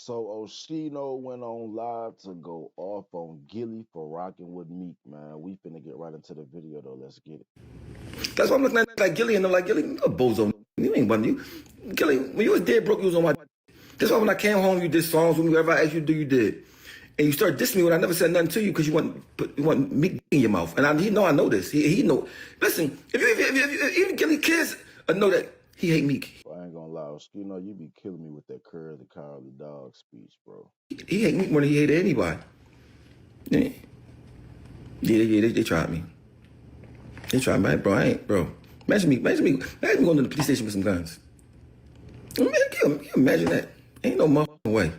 So Oschino went on live to go off on Gillie for rocking with Meek, man. We finna get right into the video though. Let's get it. That's why I'm looking at like Gillie and I'm like, Gillie, you a bozo. You ain't one of you. Gillie, when you was dead broke, you was on my. That's why when I came home, you did songs. Whenever I asked you to do, you did. And you started dissing me when I never said nothing to you because you want Meek in your mouth. And he know this. He know. Listen, if even Gillie kids know that he hate Meek. I ain't gonna lie, Oschino, you be killing me with that curly cowardly dog speech, bro. He hate Meek more than he hated anybody. Yeah, they tried me. They tried me, bro. I ain't, bro. Imagine me going to the police station with some guns. Man, can you imagine that? Ain't no motherfucking way.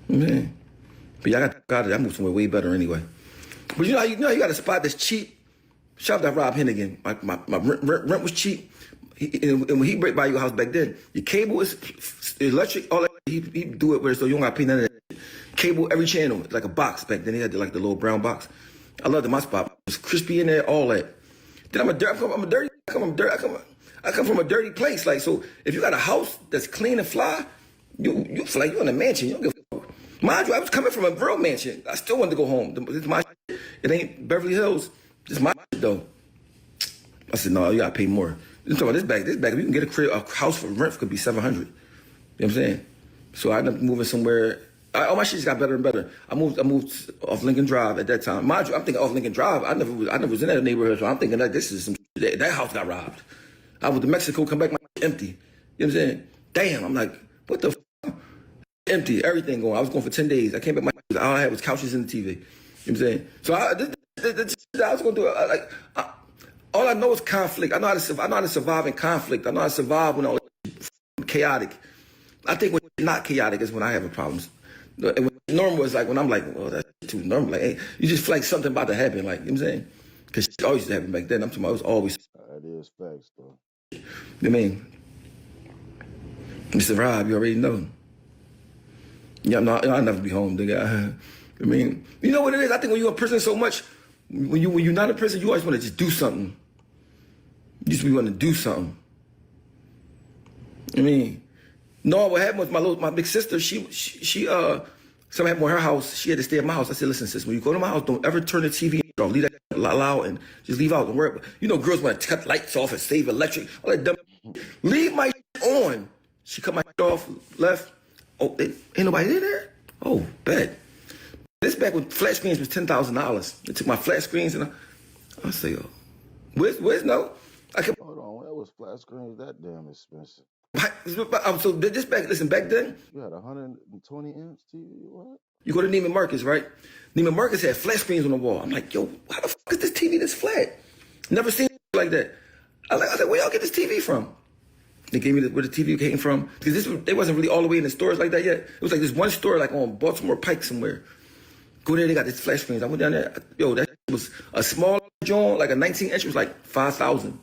Man. But y'all got it. I moved somewhere way better anyway. But you know you got a spot that's cheap. Shout out to Rob Hennigan. My rent was cheap. And when he break by your house back then, your cable is electric, all that. He do it where so you don't got to pay none of that. Cable, every channel, like a box back then. He had the little brown box. I loved my spot. It was crispy in there, all that. Then I come from a dirty place. Like, so if you got a house that's clean and fly, you feel like you're in a mansion. You don't give a fuck. Mind you, I was coming from a real mansion. I still wanted to go home. It's my shit. It ain't Beverly Hills. It's my shit, though. I said, no, you gotta pay more. I'm talking about this bag. If you can get a house for rent could be $700. You know what I'm saying? So I ended up moving somewhere. All my shit just got better and better. I moved off Lincoln Drive at that time. Mind you, I'm thinking off Lincoln Drive. I never was in that neighborhood, so I'm thinking that this is some shit. That house got robbed. I went to Mexico, come back, my empty. You know what I'm saying? Damn, I'm like, what the f? Empty, everything going. I was going for 10 days. I came back, all I had was couches and the TV. You know what I'm saying? So I was going to do, all I know is conflict. I know how to survive in conflict. I know how to survive when all chaotic. I think when it's not chaotic is when I have problems. And when normal is like when I'm like, well, that's too normal. Like, hey, you just feel like something about to happen. Like, you know what I'm saying? Because it always used to happen back then. I'm talking about it was always. That is facts, though. You know what I mean? Mr. Rob, you already know. Yeah, I'll never be home, nigga. I mean, you know what it is? I think when you're in prison so much, when you're not in prison, you always want to just do something. You just want to do something. I mean, no, what happened was my big sister, something happened with her house. She had to stay at my house. I said, listen, sis, when you go to my house, don't ever turn the TV off. Leave that loud and just leave out. Don't worry. You know, girls want to cut lights off and save electric. All that dumb. Leave my on. She cut my off, left. Oh, ain't nobody in there? Oh, bet. This back when flat screens was $10,000. They took my flat screens and I say, oh, where's no? Hold on, where was flat screens that damn expensive? So this back then. You had 120-inch TV, what? You go to Neiman Marcus, right? Neiman Marcus had flat screens on the wall. I'm like, yo, how the fuck is this TV this flat? Never seen it like that. I was like, where y'all get this TV from? They gave me where the TV came from. Because they wasn't really all the way in the stores like that yet. It was like this one store like on Baltimore Pike somewhere. Go there, they got this flat screens. I went down there. Yo, that was a small joint, like a 19-inch was like $5,000.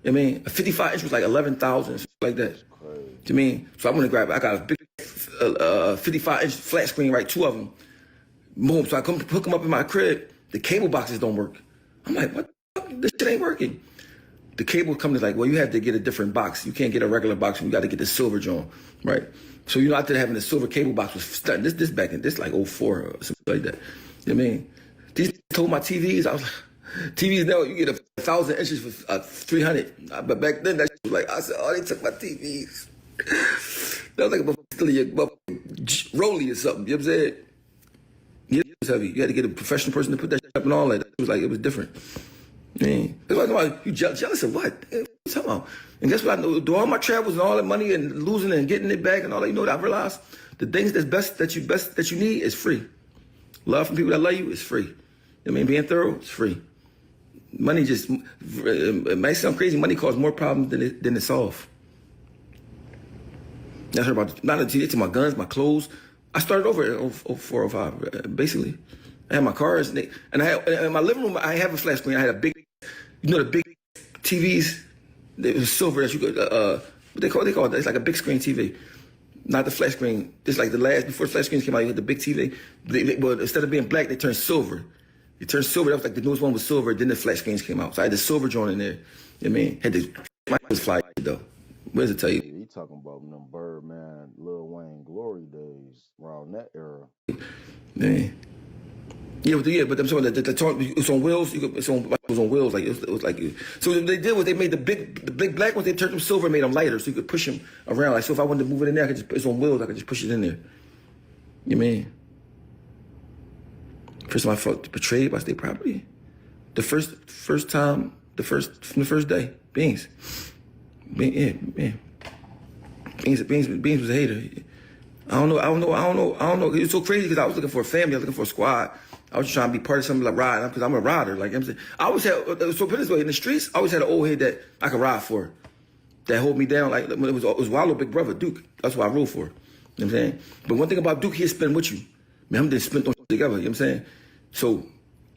I mean, a 55-inch was like 11,000, like that. I mean, so I went to grab. I got a big 55-inch flat screen, right? Two of them. Boom. So I come hook them up in my crib. The cable boxes don't work. I'm like, what the fuck? This shit ain't working. The cable company's like, well, you have to get a different box. You can't get a regular box. You got to get the silver joint, right? So you know, after having the silver cable box was starting. This back in this like 04 or something like that. You know what I mean? These told my TVs, I was like, TVs now, you get 1,000 inches for 300. But back then, that shit was like, I said, oh, they took my TVs. That was like a rolly or something. You know what I'm saying? Yeah, it was heavy. You had to get a professional person to put that shit up and all that. It was like, it was different. Man, that's why you jealous of what? What you talking about? And guess what I know? Do all my travels and all that money and losing and getting it back and all that, you know what I realized? The things that you need is free. Love from people that love you is free. You know what I mean? Being thorough is free. Money just, it might sound crazy, money causes more problems than it solves. I heard about, not until to my guns, my clothes. I started over in 04, 05, basically. I had my cars, and I had, in my living room, I have a flat screen. I had a big, you know, the big TVs, it was silver that you could, what they call it, it's like a big screen TV. Not the flat screen, just like before the flat screens came out, you had the big TV. But instead of being black, they turned silver. It turned silver, that was like the newest one was silver, then the flat screens came out. So I had the silver joint in there, you know what I mean? My was fly though. What does it tell you? He talking about them Birdman, Lil Wayne glory days around that era. Man. But I'm saying that the talk, it's on wheels. It was on wheels. Like it was like. So what they did was they made the big black ones. They turned them silver, made them lighter, so you could push them around. Like so, if I wanted to move it in there, it's on wheels. I could just push it in there. You mean? First time I felt betrayed by state property. The first time, from the first day, Beans. Beans was a hater. I don't know. It was so crazy because I was looking for a family. I was looking for a squad. I was just trying to be part of something like riding because I'm a rider. Like I'm saying, I always had. So put it this way, in the streets, I always had an old head that I could ride for, that hold me down. Like when it was Wallow big brother Duke. That's what I rode for. You know what I'm saying? But one thing about Duke, he'll spend with you. Man, I'm just spent on together. You know what I'm saying? So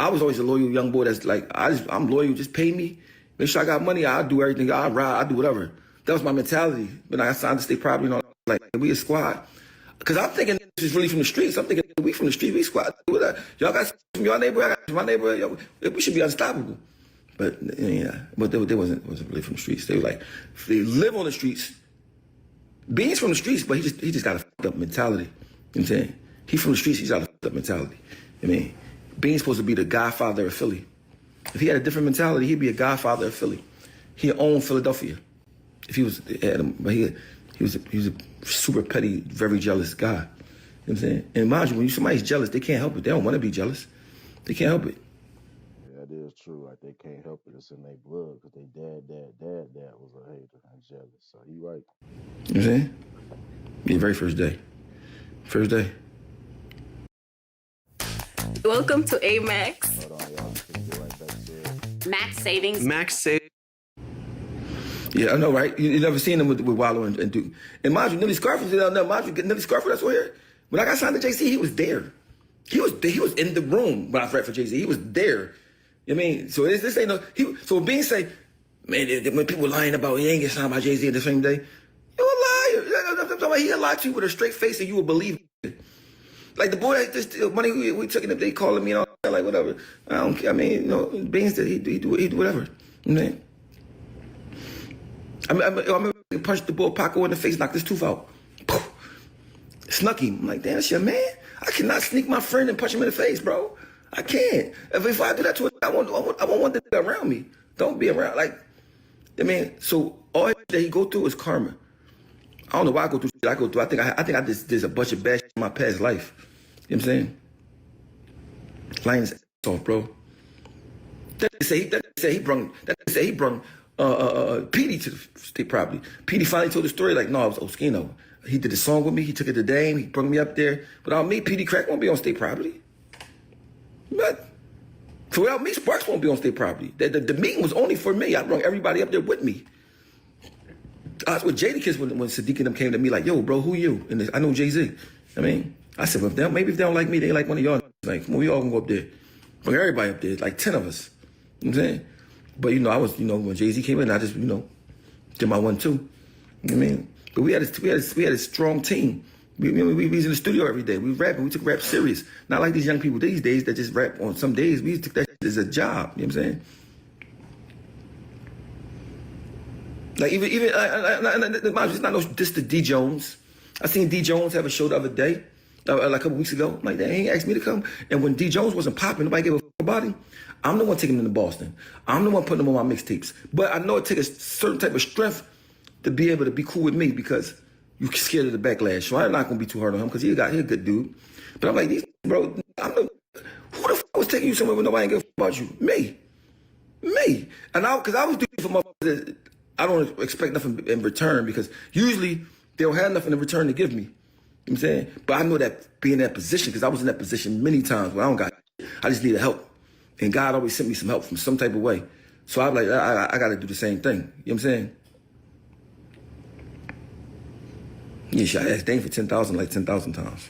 I was always a loyal young boy. That's like I'm loyal. Just pay me. Make sure I got money. I'll do everything. I'll ride. I'll do whatever. That was my mentality. But I signed to state property and all. Like we a squad. Because I'm thinking this is really from the streets. I'm thinking we from the streets, we squad. Y'all got from your neighborhood, I got from my neighborhood. We should be unstoppable. But yeah, but they wasn't really from the streets. They were like, they live on the streets. Beans from the streets, but he just got a fucked up mentality. You know what I'm saying? He from the streets, he's got a fucked up mentality. I mean, Beans supposed to be the godfather of Philly. If he had a different mentality, he'd be a godfather of Philly. He'd own Philadelphia. If he was, but he was a super petty, very jealous guy. You know what I'm saying? And mind you, when somebody's jealous, they can't help it. They don't want to be jealous. They can't help it. Yeah, that is true. Like they can't help it. It's in their blood because they dad was a hater and jealous. So you right. You know what I'm saying? Yeah, very first day. First day. Welcome to Amax. Hold on, y'all. Get right back to it. Max Savings. Max Savings. Yeah, I know, right? You never seen him with Wallow and Duke. And mind you, Nilly Scarford, Nilly Scarford, that's here. When I got signed to Jay-Z, he was there. He was in the room when I read for Jay-Z. He was there. You know what I mean? So this ain't no. So when Beans say, man, when people lying about he ain't get signed by Jay-Z the same day, you a liar. He'll lie to you with a straight face and you will believe it. Like the boy that just money we took it, they calling me and all like whatever. I don't care. I mean, you know, Beans did he do whatever. You know what I mean? I remember punched the boy Paco in the face, knocked his tooth out. Poof. Snuck him. I'm like, damn, that's your man. I cannot sneak my friend and punch him in the face, bro. I can't. If I do that to him, I won't want that around me. Don't be around. Like, I mean, so all that he go through is karma. I don't know why I go through shit I go through. I think I just there's a bunch of bad shit in my past life. You know what I'm saying? Lying his ass off, bro. That say he brung Petey to the state property. Petey finally told the story like, no, it was Oschino. He did a song with me. He took it to Dame. He brought me up there. Without me, Petey Crack won't be on state property. But without me, Sparks won't be on state property. The meeting was only for me. I brought everybody up there with me. I was with Gillie Da Kid when Sadiq and them came to me like, yo, bro, who you? And I know Jay-Z. I mean, I said, well, maybe if they don't like me, they like one of y'all. Like, come on, we all gonna go up there. Bring everybody up there, like 10 of us. You know what I'm saying? But, you know, I was, you know, when Jay-Z came in, I just, you know, did my 1-2. You know what I mean? But we had a strong team. We was in the studio every day. We rapping. We took rap serious. Not like these young people these days that just rap on some days. We took that as a job. You know what I'm saying? Like even it's not no diss to D Jones. I seen D Jones have a show the other day, like a couple weeks ago. I'm like, he ain't asked me to come. And when D Jones wasn't popping, nobody gave a fuck about him. I'm the one taking him to Boston. I'm the one putting him on my mixtapes. But I know it takes a certain type of strength to be able to be cool with me because you're scared of the backlash. So I'm not gonna be too hard on him because he a good dude. But I'm like, bro, who the fuck was taking you somewhere when nobody ain't give a fuck about you? Me. And because I was doing it for motherfuckers. I don't expect nothing in return because usually they don't have nothing in return to give me. You know what I'm saying? But I know that being in that position, because I was in that position many times where I don't got shit. I just needed help. And God always sent me some help from some type of way. So I'm like, I got to do the same thing. You know what I'm saying? Yeah, shit, I asked Dane for 10,000 like 10,000 times.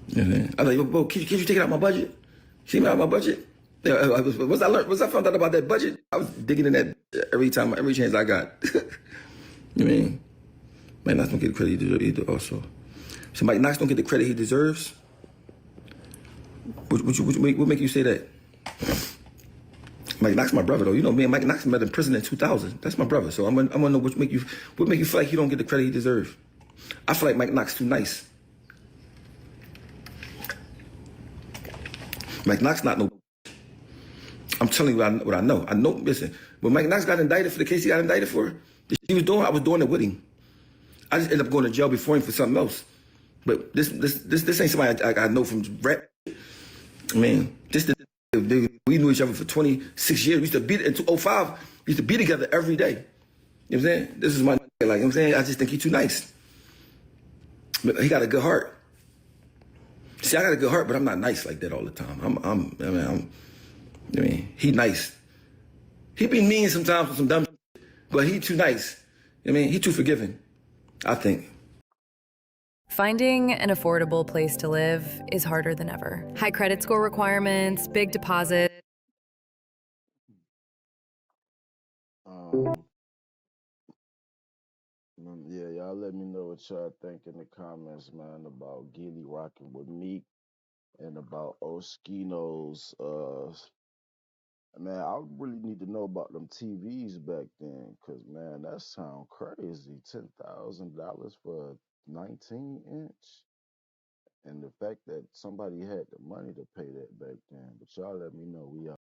You know what I'm saying? I was like, yo, bro, can you take it out my budget? See me out my budget? Once I found out about that budget, I was digging in that every chance I got. You know what I mean? Mike Knox don't get the credit he deserves either also. So Mike Knox don't get the credit he deserves? What make you say that? Mike Knox, my brother though. You know, me and Mike Knox met in prison in 2000. That's my brother. So I'm gonna know what make you feel like he don't get the credit he deserves. I feel like Mike Knox too nice. Mike Knox not no. I'm telling you what I know. I know. Listen, when Mike Knox got indicted for the case he got indicted for, the shit he was doing, I was doing it with him. I just ended up going to jail before him for something else. But this ain't somebody I know from rap. I mean, we knew each other for 26 years. We used to be in 2005. We used to be together every day. You know what I'm saying? This is my like. You know what I'm saying? I just think he's too nice. But he got a good heart. See, I got a good heart, but I'm not nice like that all the time. I mean, he nice. He be mean sometimes with some dumb shit, but he too nice. I mean, he too forgiving, I think. Finding an affordable place to live is harder than ever. High credit score requirements, big deposit. Yeah, y'all let me know what y'all think in the comments, man, about Gillie rocking with Meek and about Oschino's man, I really need to know about them TVs back then, cause man, that sound crazy. $10,000 for a 19-inch, and the fact that somebody had the money to pay that back then. But y'all let me know. We out.